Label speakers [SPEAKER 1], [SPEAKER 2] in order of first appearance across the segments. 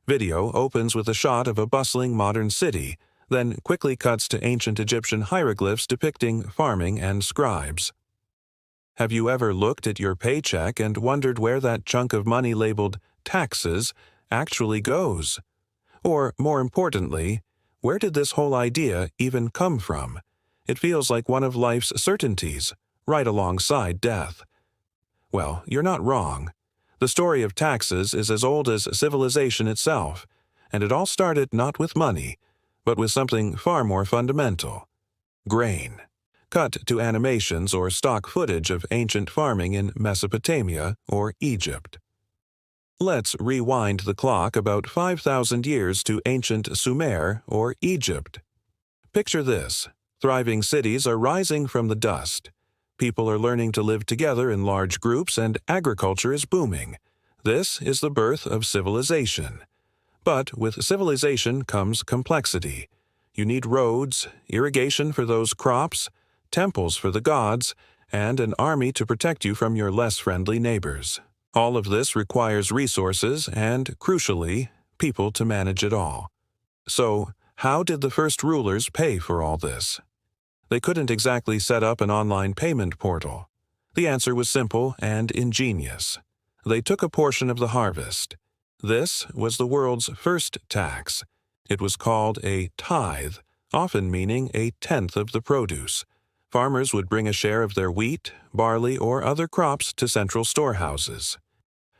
[SPEAKER 1] Video opens with a shot of a bustling modern city, then quickly cuts to ancient Egyptian hieroglyphs depicting farming and scribes. Have you ever looked at your paycheck and wondered where that chunk of money labeled taxes actually goes? Or, more importantly, where did this whole idea even come from? It feels like one of life's certainties, right alongside death. Well, you're not wrong. The story of taxes is as old as civilization itself, and it all started not with money, but with something far more fundamental: grain. Cut to animations or stock footage of ancient farming in Mesopotamia or Egypt. Let's rewind the clock about 5,000 years to ancient Sumer or Egypt. Picture this: thriving cities are rising from the dust. People are learning to live together in large groups, and agriculture is booming. This is the birth of civilization. But with civilization comes complexity. You need roads, irrigation for those crops, temples for the gods, and an army to protect you from your less friendly neighbors. All of this requires resources and, crucially, people to manage it all. So, how did the first rulers pay for all this? They couldn't exactly set up an online payment portal. The answer was simple and ingenious. They took a portion of the harvest. This was the world's first tax. It was called a tithe, often meaning a tenth of the produce. Farmers would bring a share of their wheat, barley, or other crops to central storehouses.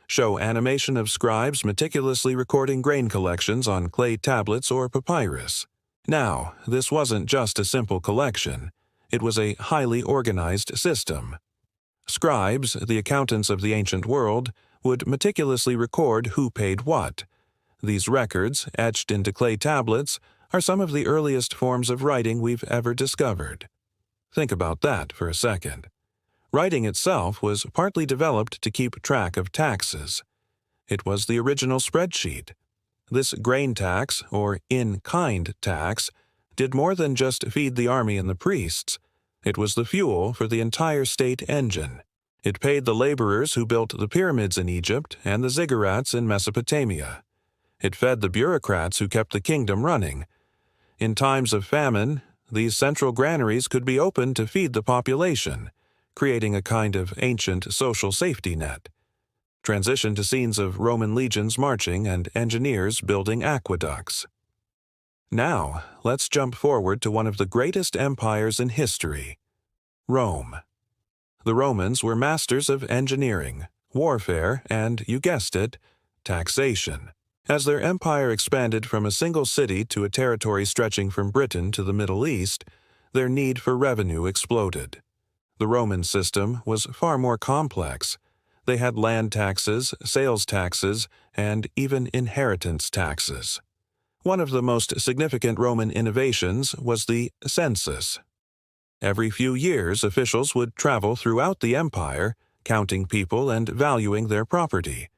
[SPEAKER 1] Show animation of scribes meticulously recording grain collections on clay tablets or papyrus. Now, this wasn't just a simple collection. It was a highly organized system. Scribes, the accountants of the ancient world, would meticulously record who paid what. These records, etched into clay tablets, are some of the earliest forms of writing we've ever discovered. Think about that for a second. Writing itself was partly developed to keep track of taxes. It was the original spreadsheet. This grain tax, or in-kind tax, did more than just feed the army and the priests. It was the fuel for the entire state engine. It paid the laborers who built the pyramids in Egypt and the ziggurats in Mesopotamia. It fed the bureaucrats who kept the kingdom running. In times of famine, these central granaries could be opened to feed the population, creating a kind of ancient social safety net. Transition to scenes of Roman legions marching and engineers building aqueducts. Now, let's jump forward to one of the greatest empires in history: Rome. The Romans were masters of engineering, warfare, and, you guessed it, taxation. As their empire expanded from a single city to a territory stretching from Britain to the Middle East, their need for revenue exploded. The Roman system was far more complex. They had land taxes, sales taxes, and even inheritance taxes. One of the most significant Roman innovations was the census. Every few years, officials would travel throughout the empire, counting people and valuing their property.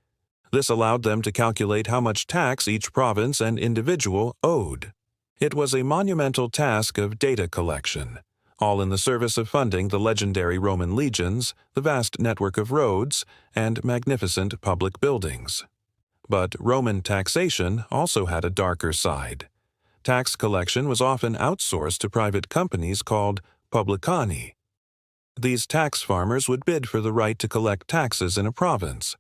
[SPEAKER 1] This allowed them to calculate how much tax each province and individual owed. It was a monumental task of data collection, all in the service of funding the legendary Roman legions, the vast network of roads, and magnificent public buildings. But Roman taxation also had a darker side. Tax collection was often outsourced to private companies called publicani. These tax farmers would bid for the right to collect taxes in a province.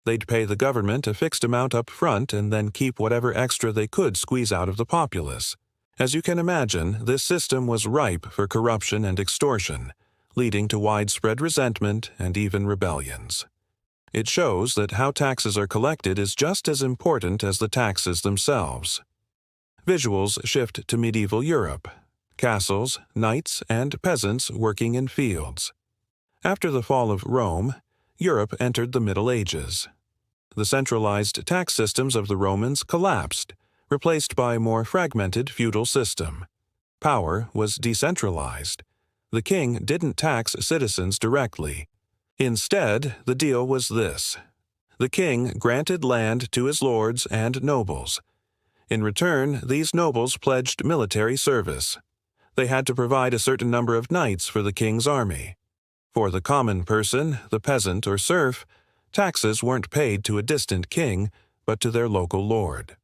[SPEAKER 1] They'd pay the government a fixed amount up front and then keep whatever extra they could squeeze out of the populace. As you can imagine, this system was ripe for corruption and extortion, leading to widespread resentment and even rebellions. It shows that how taxes are collected is just as important as the taxes themselves. Visuals shift to medieval Europe: castles, knights, and peasants working in fields. After the fall of Rome, Europe entered the Middle Ages. The centralized tax systems of the Romans collapsed, replaced by a more fragmented feudal system. Power was decentralized. The king didn't tax citizens directly. Instead, the deal was this: the king granted land to his lords and nobles. In return, these nobles pledged military service. They had to provide a certain number of knights for the king's army. For the common person, the peasant or serf, taxes weren't paid to a distant king, but to their local lord.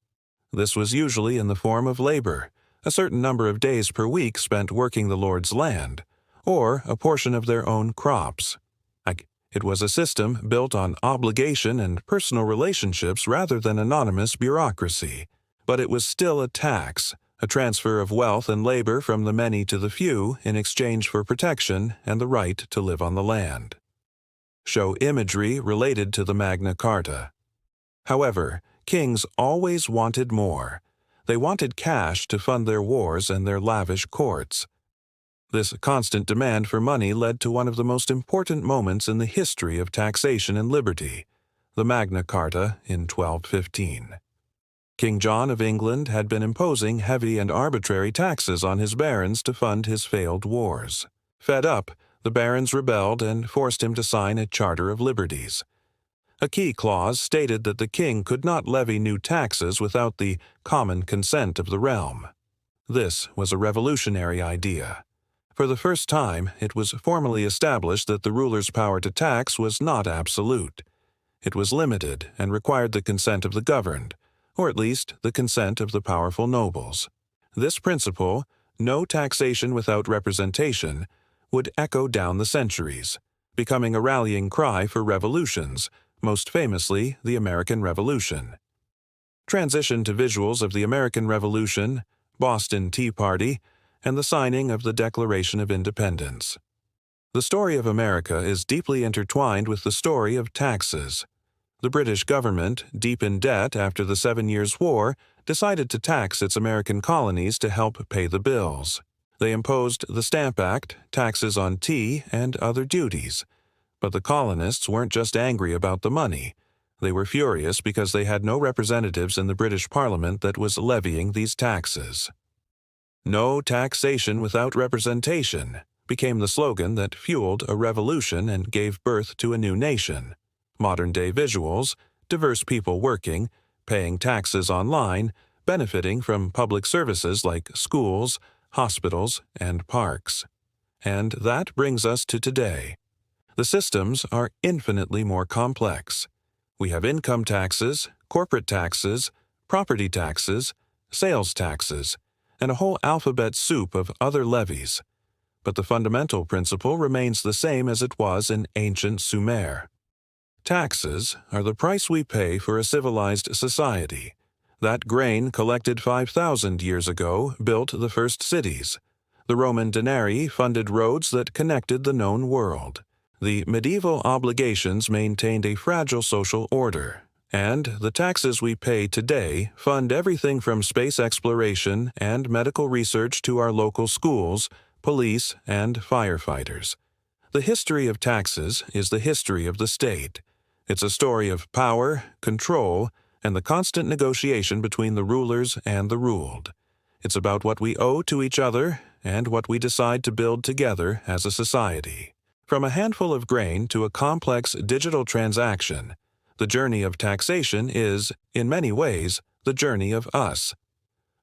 [SPEAKER 1] This was usually in the form of labor, a certain number of days per week spent working the Lord's land, or a portion of their own crops. It was a system built on obligation and personal relationships rather than anonymous bureaucracy. But it was still a tax, a transfer of wealth and labor from the many to the few in exchange for protection and the right to live on the land. Show imagery related to the Magna Carta. However, kings always wanted more. They wanted cash to fund their wars and their lavish courts. This constant demand for money led to one of the most important moments in the history of taxation and liberty, the Magna Carta in 1215. King John of England had been imposing heavy and arbitrary taxes on his barons to fund his failed wars. Fed up, the barons rebelled and forced him to sign a Charter of Liberties. A key clause stated that the king could not levy new taxes without the common consent of the realm. This was a revolutionary idea. For the first time, it was formally established that the ruler's power to tax was not absolute. It was limited and required the consent of the governed, or at least the consent of the powerful nobles. This principle, no taxation without representation, would echo down the centuries, becoming a rallying cry for revolutions, most famously the American Revolution. Transition to visuals of the American Revolution, Boston Tea Party, and the signing of the Declaration of Independence. The story of America is deeply intertwined with the story of taxes. The British government, deep in debt after the 7 Years' War, decided to tax its American colonies to help pay the bills. They imposed the Stamp Act, taxes on tea, and other duties. But the colonists weren't just angry about the money. They were furious because they had no representatives in the British Parliament that was levying these taxes. No taxation without representation became the slogan that fueled a revolution and gave birth to a new nation. Modern-day visuals, diverse people working, paying taxes online, benefiting from public services like schools, hospitals, and parks. And that brings us to today. The systems are infinitely more complex. We have income taxes, corporate taxes, property taxes, sales taxes, and a whole alphabet soup of other levies. But the fundamental principle remains the same as it was in ancient Sumer. Taxes are the price we pay for a civilized society. That grain collected 5,000 years ago built the first cities. The Roman denarii funded roads that connected the known world. The medieval obligations maintained a fragile social order. And the taxes we pay today fund everything from space exploration and medical research to our local schools, police, and firefighters. The history of taxes is the history of the state. It's a story of power, control, and the constant negotiation between the rulers and the ruled. It's about what we owe to each other and what we decide to build together as a society. From a handful of grain to a complex digital transaction, the journey of taxation is, in many ways, the journey of us.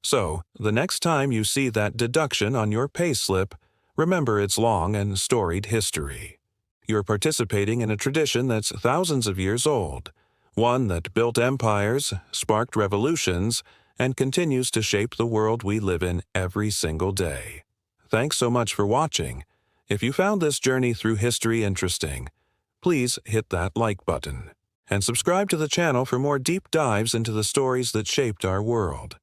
[SPEAKER 1] So, the next time you see that deduction on your payslip, remember its long and storied history. You're participating in a tradition that's thousands of years old, one that built empires, sparked revolutions, and continues to shape the world we live in every single day. Thanks so much for watching. If you found this journey through history interesting, please hit that like button. And subscribe to the channel for more deep dives into the stories that shaped our world.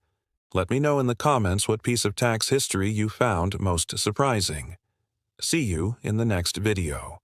[SPEAKER 1] Let me know in the comments what piece of tax history you found most surprising. See you in the next video.